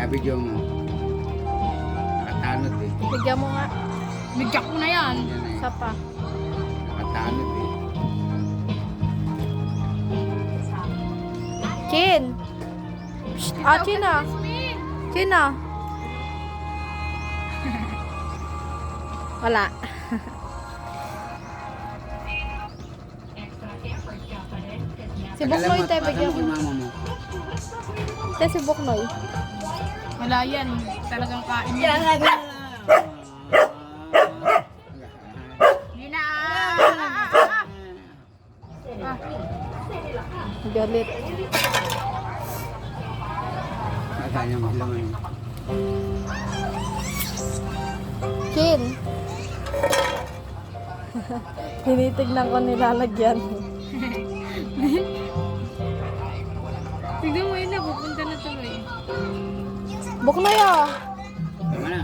video mo. Nakatanod eh. Bigyan mo nga. Bigyan ko na yan. Yan eh. Isa pa. Nakatanod eh. Chin! Psst, Chin ah. Chin ah. Wala. Si Buknoy tayo bigyan mo. Mama mo. Tayo si Buknoy. Wala yan. Talagang kain yan. Hindi na. Galit. Nasaan yung laman? Chin! Tinitignan ko nilalagyan. Tignan mo yun na. Pupunta na tuloy. Buknoy ah! Tama na.